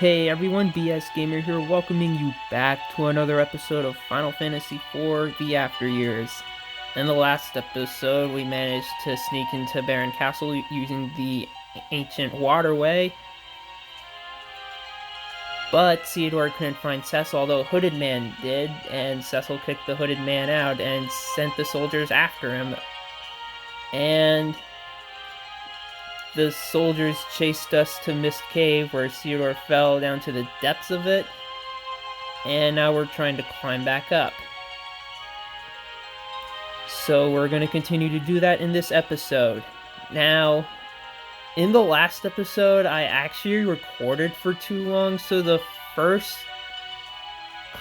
Hey everyone, BS Gamer here, welcoming you back to another episode of Final Fantasy IV: The After Years. In the last episode, we managed to sneak into Baron Castle using the ancient waterway, but Ceodore couldn't find Cecil, although Hooded Man did, and Cecil kicked the Hooded Man out and sent the soldiers after him. And the soldiers chased us to Mist Cave, where Ceodore fell down to the depths of it, and now we're trying to climb back up. So we're going to continue to do that in this episode. Now, in the last episode, I actually recorded for too long, so the first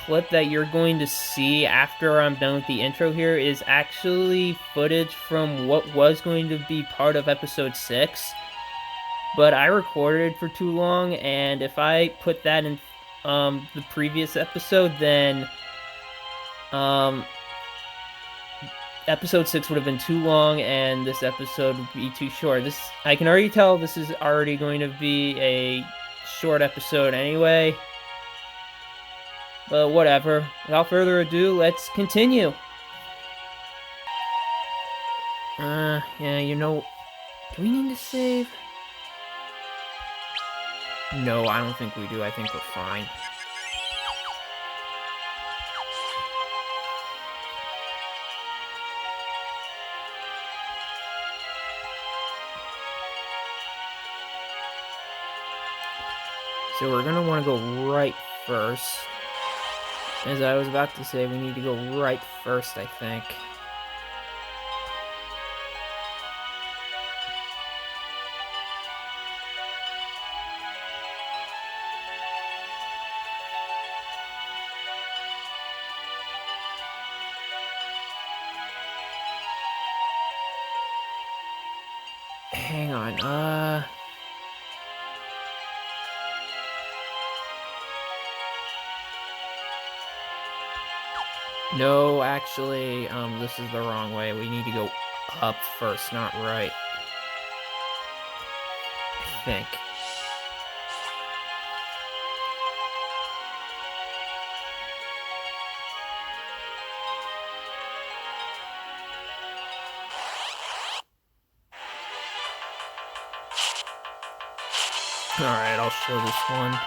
clip that you're going to see after I'm done with the intro here is actually footage from what was going to be part of episode 6. But I recorded for too long, and if I put that in the previous episode, then episode 6 would have been too long, and this episode would be too short. I can already tell this is already going to be a short episode anyway. But whatever. Without further ado, let's continue. Yeah, do we need to save? No, I don't think we do. I think we're fine. So we're gonna want to go right first. As I was about to say, we need to go right first, I think. Hang on, no, actually, this is the wrong way. We need to go up first, not right. I think. Alright, I'll show this one.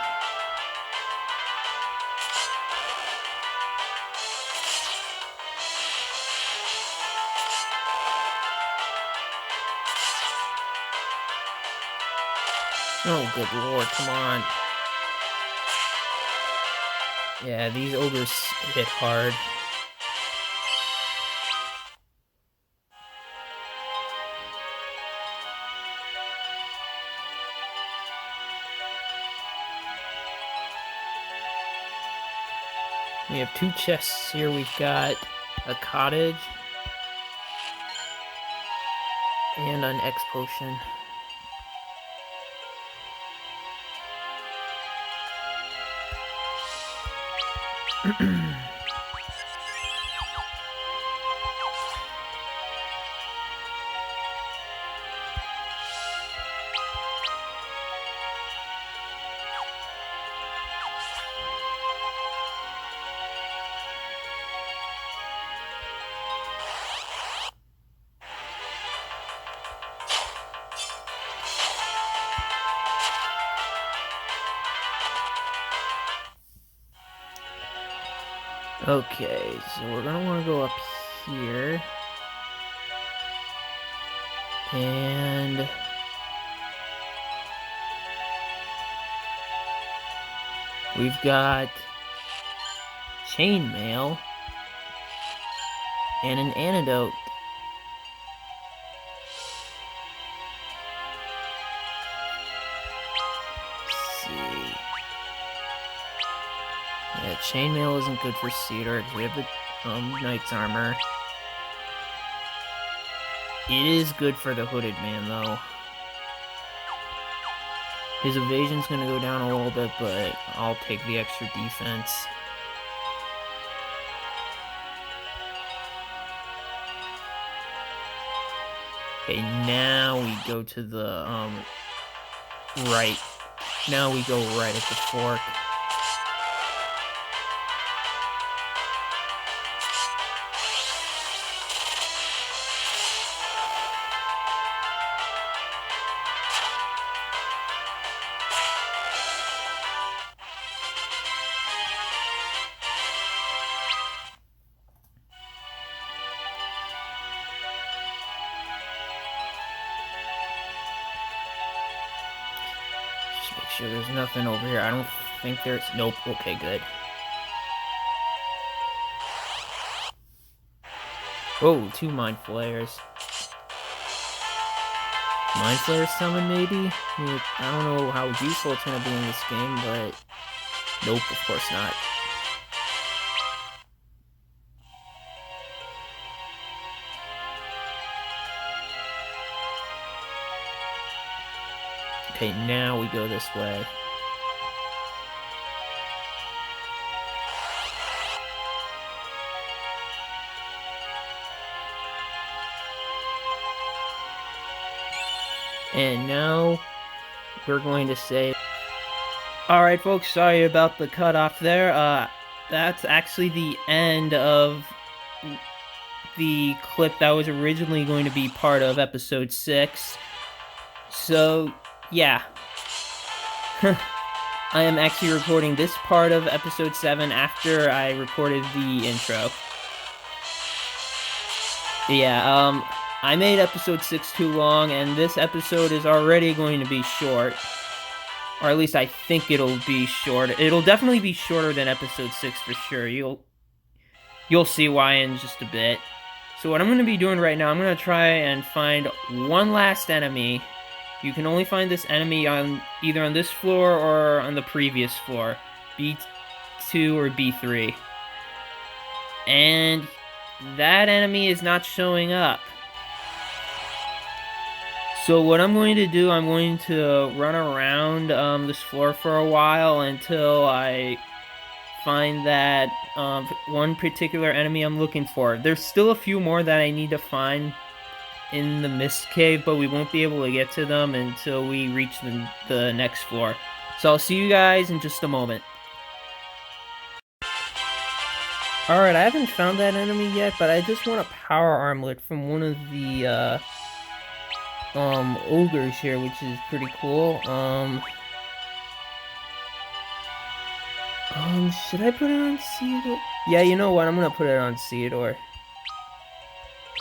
Oh, good lord, come on. Yeah, these ogres hit hard. We have 2 chests here. We've got a cottage and an X potion. Okay, so we're gonna want to go up here. And we've got chainmail and an antidote. Let's see. Yeah, chainmail isn't good for Ceodore because we have the knight's armor. It is good for the Hooded Man, though. His evasion's gonna go down a little bit, but I'll take the extra defense. Okay, now we go to the right Now we go right at the fork. Just make sure there's nothing over here. I don't think there's... Nope. Okay, good. Oh, 2 Mind Flayers. Mind Flayer summon, maybe? I don't know how useful it's going to be in this game, but... Nope, of course not. Okay, now we go this way. And now we're going to save. Alright folks, sorry about the cutoff there. That's actually the end of the clip that was originally going to be part of episode 6. So, yeah. I am actually recording this part of episode 7 after I recorded the intro. Yeah, I made episode 6 too long, and this episode is already going to be short. Or at least I think it'll be short. It'll definitely be shorter than episode 6 for sure. You'll see why in just a bit. So what I'm going to be doing right now, I'm going to try and find one last enemy. You can only find this enemy on either on this floor or on the previous floor. B2 or B3. And that enemy is not showing up. So what I'm going to do, I'm going to run around this floor for a while until I find that one particular enemy I'm looking for. There's still a few more that I need to find in the Mist Cave, but we won't be able to get to them until we reach the next floor. So I'll see you guys in just a moment. Alright, I haven't found that enemy yet, but I just want a power armlet from one of the ogres here, which is pretty cool. Should I put it on Ceodore? Yeah, you know what? I'm gonna put it on Ceodore.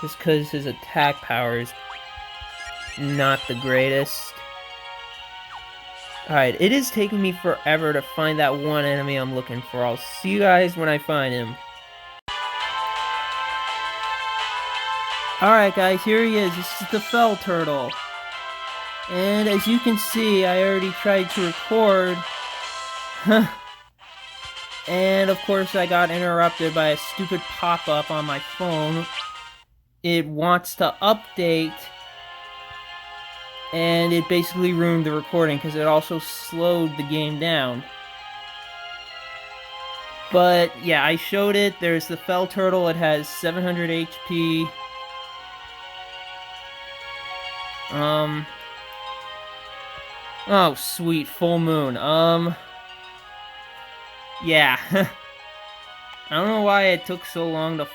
Just because his attack power is not the greatest. Alright, it is taking me forever to find that one enemy I'm looking for. I'll see you guys when I find him. Alright guys, here he is. This is the Fell Turtle. And as you can see, I already tried to record. And of course I got interrupted by a stupid pop-up on my phone. It wants to update, and it basically ruined the recording because it also slowed the game down. But yeah, I showed it. There's the Fell Turtle. It has 700 HP. Oh, sweet, full moon. Yeah. I don't know why it took so long to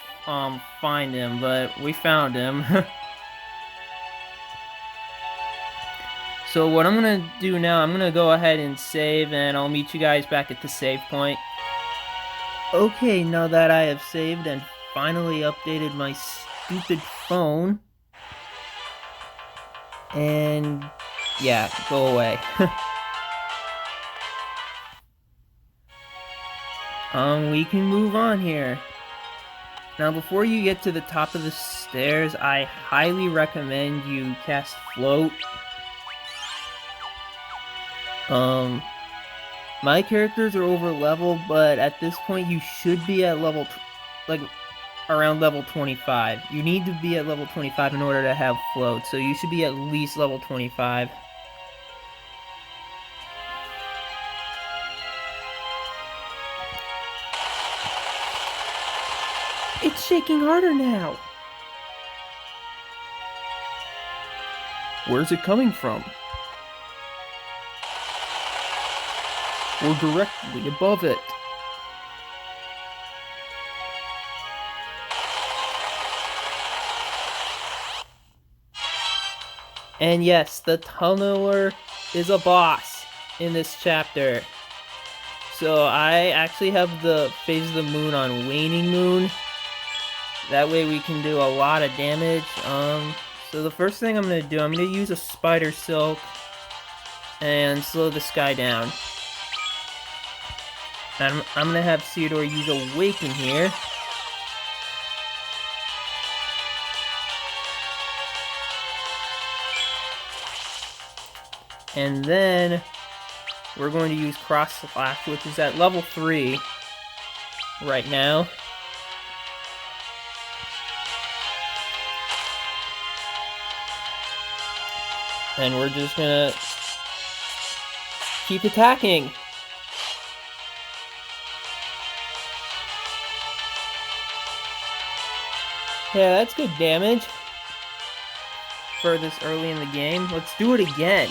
find him, but we found him. So what I'm gonna do now, I'm gonna go ahead and save, and I'll meet you guys back at the save point. Okay, now that I have saved and finally updated my stupid phone, and yeah, go away. We can move on here. Now, before you get to the top of the stairs, I highly recommend you cast Float. My characters are over level, but at this point you should be at level, around level 25. You need to be at level 25 in order to have Float, so you should be at least level 25. It's shaking harder now. Where's it coming from? or directly above it. And yes, the Tunneler is a boss in this chapter. So I actually have the Phase of the Moon on Waning Moon. That way we can do a lot of damage. So the first thing I'm going to do, I'm going to use a Spider Silk and slow this guy down. And I'm going to have Ceodore use Awaken here. And then we're going to use Cross Slash, which is at level 3 right now. And we're just gonna keep attacking. Yeah, that's good damage for this early in the game. Let's do it again.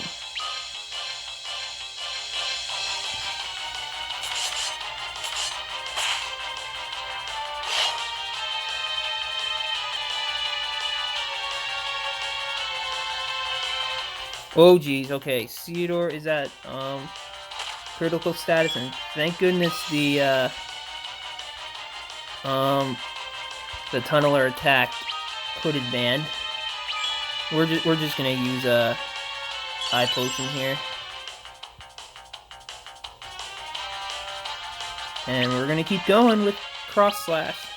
Oh geez, okay, Ceodore is at critical status, and thank goodness the Tunneler attack Hooded Band. We're just gonna use a Eye Potion here. And we're gonna keep going with Cross Slash.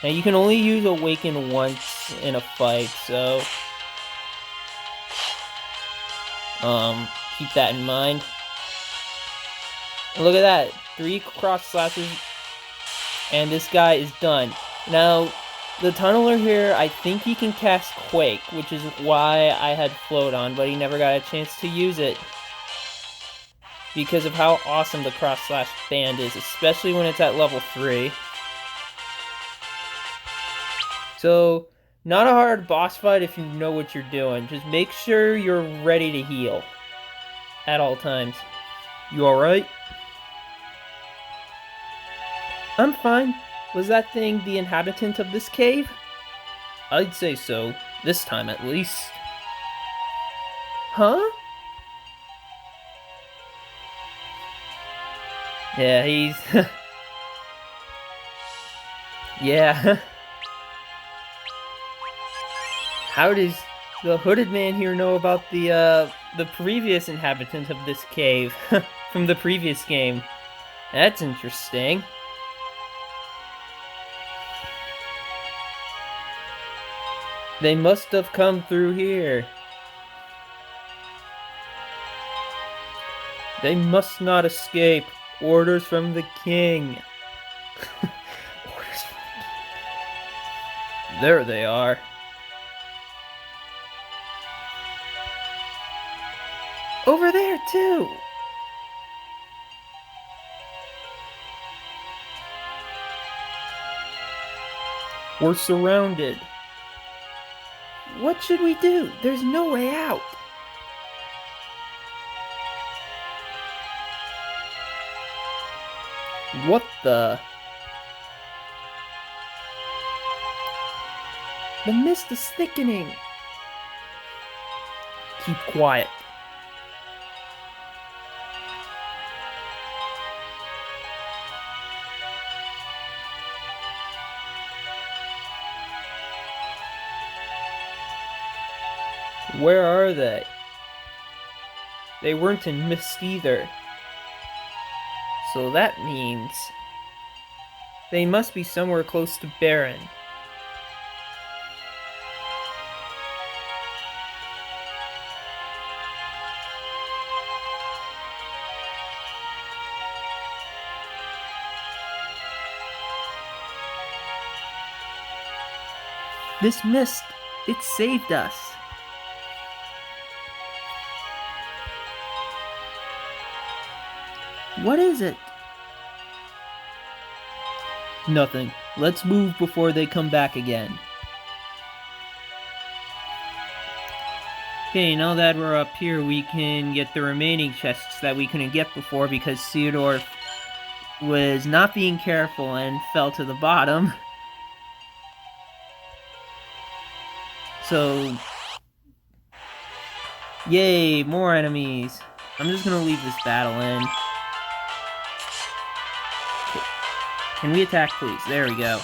Now you can only use Awaken once in a fight, so keep that in mind. And look at that, 3 Cross Slashes, and this guy is done. Now, the Tunneler here, I think he can cast Quake, which is why I had Float on, but he never got a chance to use it. Because of how awesome the Cross Slash band is, especially when it's at level 3. So, not a hard boss fight if you know what you're doing. Just make sure you're ready to heal at all times. You alright? I'm fine. Was that thing the inhabitant of this cave? I'd say so. This time at least. Huh? Yeah, he's... yeah. How does the Hooded Man here know about the previous inhabitant of this cave from the previous game? That's interesting. They must have come through here. They must not escape. Orders from the king. Orders from the king. There they are. Over there, too! We're surrounded. What should we do? There's no way out. What the? The mist is thickening. Keep quiet. Where are they? They weren't in mist either. So that means they must be somewhere close to Baron. This mist, it saved us. What is it? Nothing. Let's move before they come back again. Okay, now that we're up here, we can get the remaining chests that we couldn't get before because Ceodore was not being careful and fell to the bottom. So, yay, more enemies. I'm just gonna leave this battle in. Can we attack, please? There we go.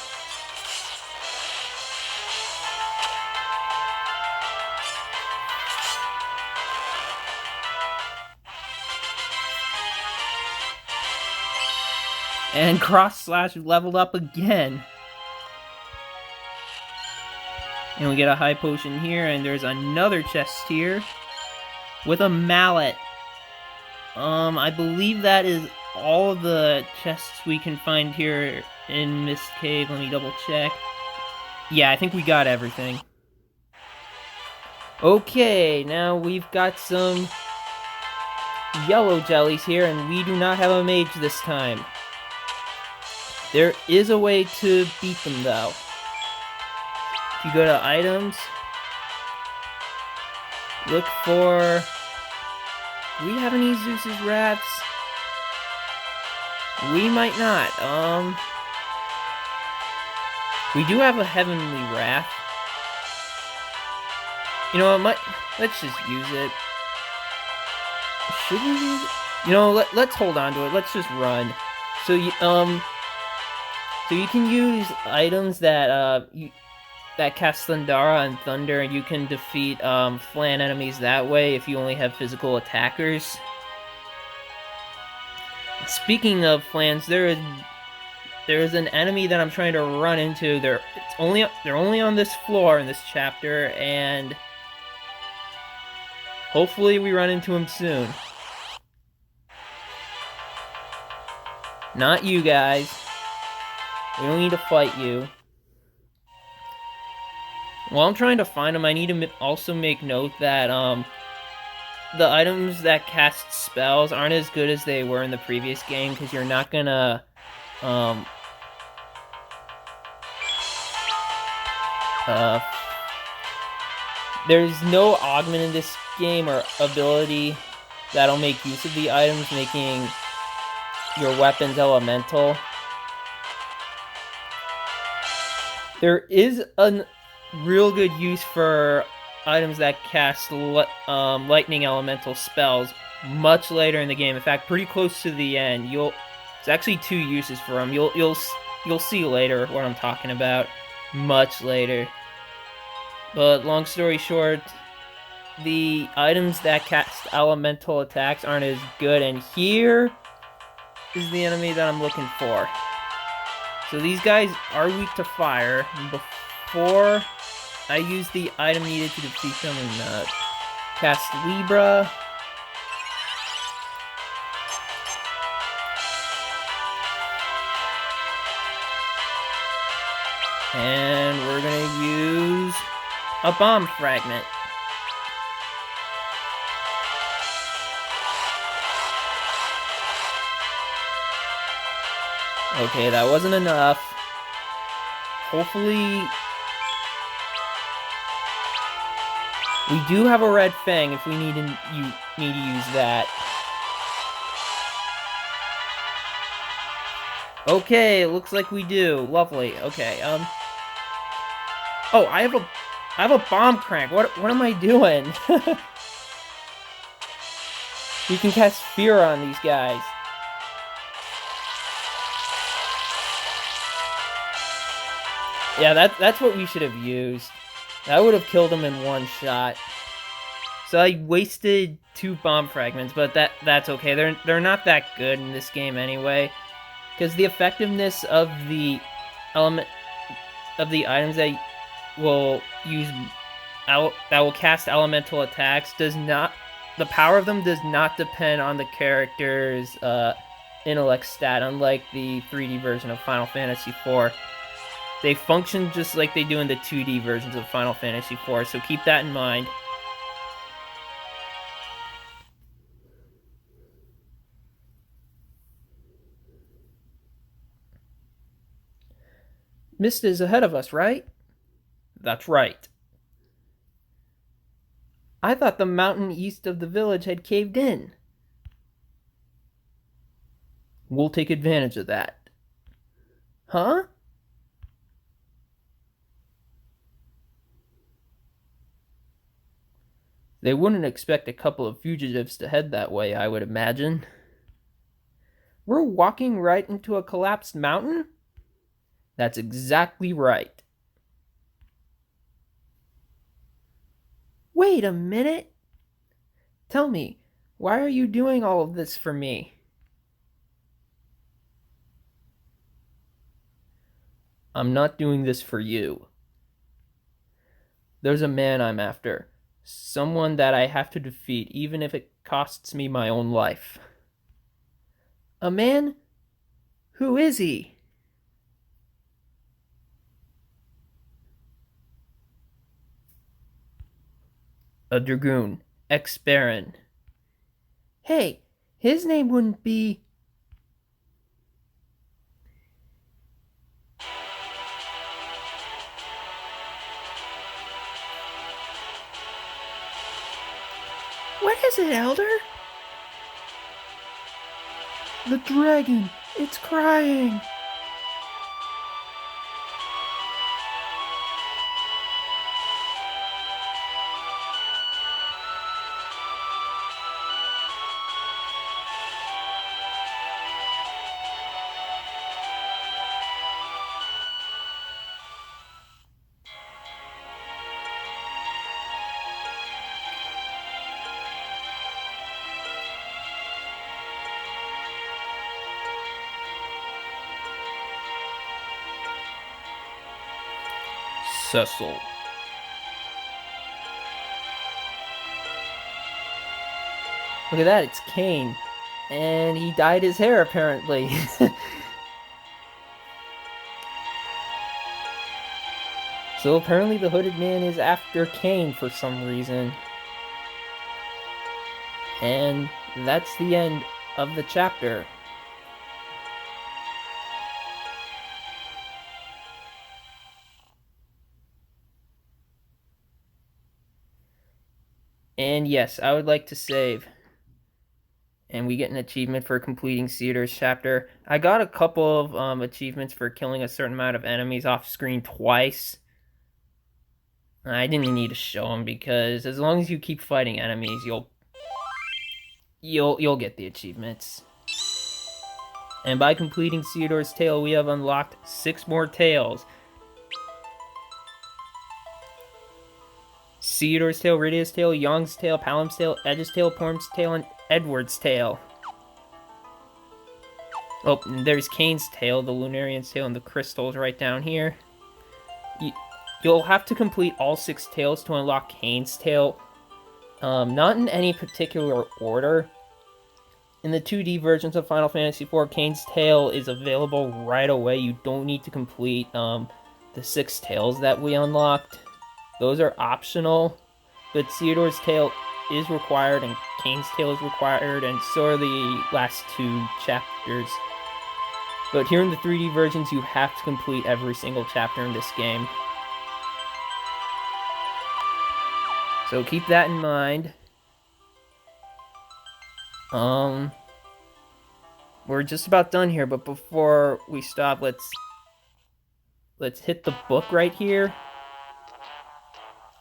And cross/slash leveled up again. And we get a high potion here, and there's another chest here with a mallet. I believe that is all of the chests we can find here in Mist Cave. Let me double check. Yeah, I think we got everything. Okay, now we've got some yellow jellies here, and we do not have a mage this time. There is a way to beat them, though. If you go to items, look for... Do we have any Zeus's Wraths? We might not. We do have a Heavenly Wrath. You know what, let's just use it. Should we use it? You know, let's hold on to it. Let's just run. So you can use items that that cast Thundara and Thunder, and you can defeat flan enemies that way if you only have physical attackers. Speaking of flans, there is an enemy that I'm trying to run into. They're only on this floor in this chapter, and hopefully we run into him soon. Not you guys. We don't need to fight you. While I'm trying to find them, I need to also make note that the items that cast spells aren't as good as they were in the previous game, because you're not gonna there's no augment in this game or ability that'll make use of the items, making your weapons elemental. There is a real good use for items that cast lightning elemental spells much later in the game. In fact, pretty close to the end. It's actually 2 uses for them. You'll see later what I'm talking about. Much later. But long story short, the items that cast elemental attacks aren't as good, and here is the enemy that I'm looking for. So these guys are weak to fire. Before I use the item needed to defeat them, and cast Libra. And we're gonna use a bomb fragment. Okay, that wasn't enough. Hopefully... We do have a red fang if we need to use that. Okay, looks like we do. Lovely. Okay, Oh, I have a bomb crank. What am I doing? You can cast fear on these guys. Yeah, that's what we should have used. That would have killed him in one shot. So I wasted 2 bomb fragments, but that's okay. They're not that good in this game anyway, because the effectiveness of the items that will cast elemental attacks the power of them does not depend on the character's intellect stat, unlike the 3D version of Final Fantasy IV. They function just like they do in the 2D versions of Final Fantasy IV, so keep that in mind. Mist is ahead of us, right? That's right. I thought the mountain east of the village had caved in. We'll take advantage of that. Huh? They wouldn't expect a couple of fugitives to head that way, I would imagine. We're walking right into a collapsed mountain? That's exactly right. Wait a minute. Tell me, why are you doing all of this for me? I'm not doing this for you. There's a man I'm after. Someone that I have to defeat, even if it costs me my own life. A man? Who is he? A dragoon. Ex-baron. Hey, his name wouldn't be... What is it, Elder? The dragon! It's crying! Cecil. Look at that, it's Kane. And he dyed his hair, apparently. So apparently the hooded man is after Kane for some reason. And that's the end of the chapter. And yes, I would like to save. And we get an achievement for completing Ceodore's chapter. I got a couple of achievements for killing a certain amount of enemies off screen twice. I didn't need to show them because as long as you keep fighting enemies, you'll get the achievements. And by completing Ceodore's tale, we have unlocked 6 more tales. Ceodore's tale, Rydia's tale, Young's tale, Palam's tale, Edge's tale, Porm's tale, and Edward's tale. Oh, and there's Kane's tale, the Lunarian's tale, and the crystals right down here. You'll have to complete all 6 tales to unlock Kane's tale. Not in any particular order. In the 2D versions of Final Fantasy IV, Kane's tale is available right away. You don't need to complete the 6 tales that we unlocked. Those are optional, but Ceodore's tale is required, and Kane's tale is required, and so are the last 2 chapters. But here in the 3D versions, you have to complete every single chapter in this game. So keep that in mind. We're just about done here, but before we stop, let's hit the book right here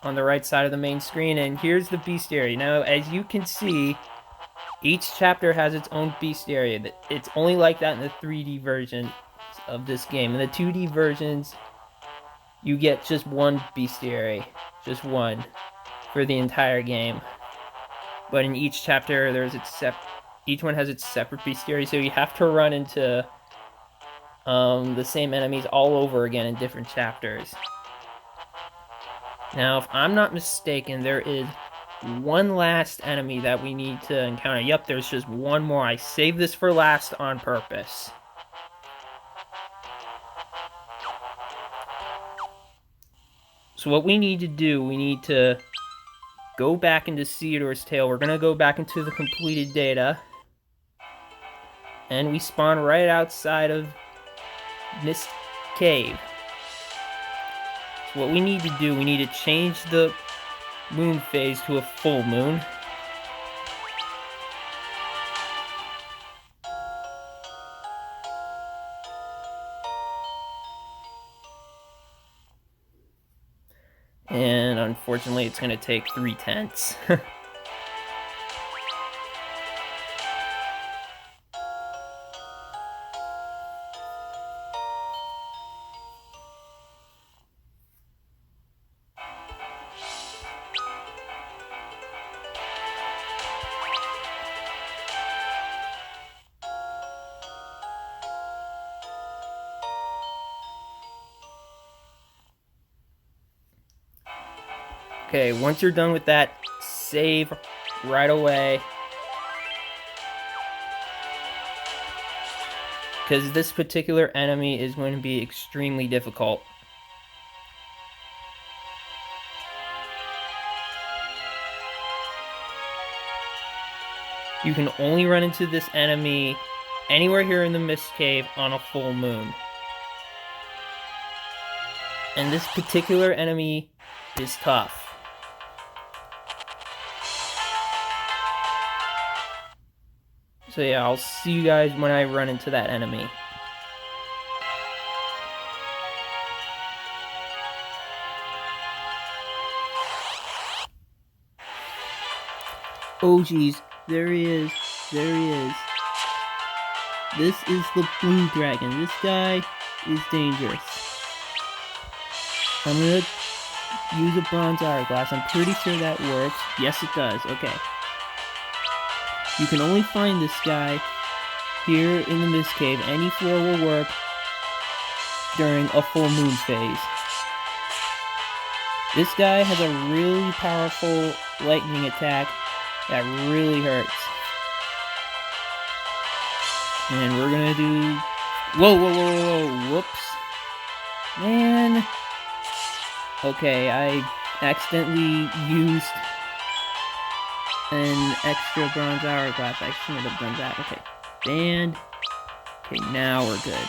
on the right side of the main screen, and here's the bestiary. Now, as you can see, each chapter has its own bestiary. It's only like that in the 3D version of this game. In the 2D versions, you get just one bestiary, just one, for the entire game. But in each chapter, each one has its separate bestiary, so you have to run into the same enemies all over again in different chapters. Now, if I'm not mistaken, there is one last enemy that we need to encounter. Yep, there's just one more. I saved this for last on purpose. So what we need to do, we need to go back into Ceodore's tale. We're going to go back into the completed data. And we spawn right outside of Mist Cave. So what we need to do, we need to change the moon phase to a full moon. And unfortunately, it's going to take 3/10. Okay, once you're done with that, save right away. Because this particular enemy is going to be extremely difficult. You can only run into this enemy anywhere here in the Mist Cave on a full moon. And this particular enemy is tough. So yeah, I'll see you guys when I run into that enemy. Oh geez, there he is. There he is. This is the blue dragon. This guy is dangerous. I'm gonna use a bronze hourglass. I'm pretty sure that works. Yes, it does. Okay. You can only find this guy here in the Mist Cave. Any floor will work during a full moon phase. This guy has a really powerful lightning attack that really hurts. And we're gonna do... Whoa, whoops. Man. Okay, I accidentally used an extra bronze hourglass. I shouldn't have done that. Okay, and okay, now we're good.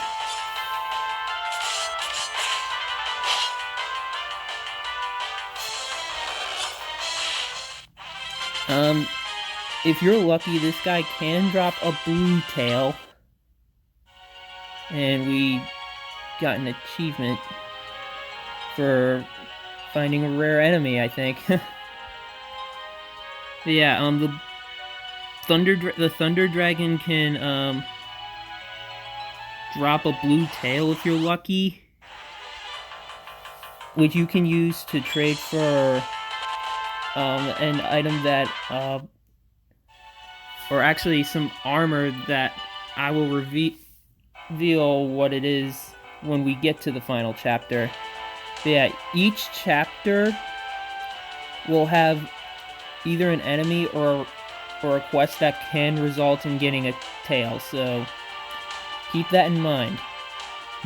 If you're lucky, this guy can drop a blue tail, and we got an achievement for finding a rare enemy, I think. Yeah, the thunder dragon can drop a blue tail if you're lucky, which you can use to trade for an item that or actually some armor that I will reveal what it is when we get to the final chapter. But yeah, each chapter will have either an enemy or a quest that can result in getting a tail, so keep that in mind.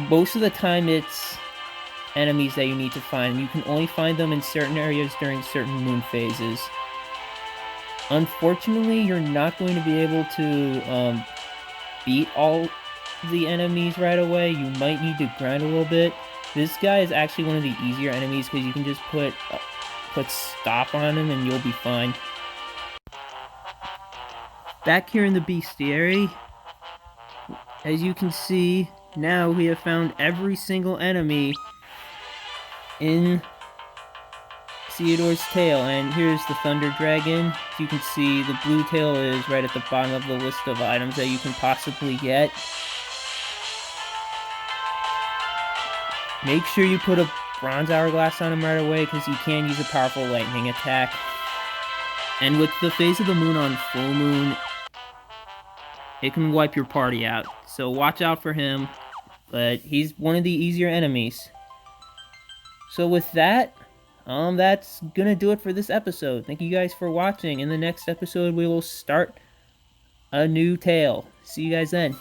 Most of the time it's enemies that you need to find. You can only find them in certain areas during certain moon phases. Unfortunately, you're not going to be able to beat all the enemies right away. You might need to grind a little bit. This guy is actually one of the easier enemies because you can just put stop on him and you'll be fine. Back here in the Bestiary, as you can see, now we have found every single enemy in Ceodore's tail, and here's the Thunder Dragon. As you can see, the blue tail is right at the bottom of the list of items that you can possibly get. Make sure you put a bronze hourglass on him right away, because you can use a powerful lightning attack. And with the phase of the moon on full moon, it can wipe your party out. So watch out for him, but he's one of the easier enemies. So with that, that's gonna do it for this episode. Thank you guys for watching. In the next episode, we will start a new tale. See you guys then.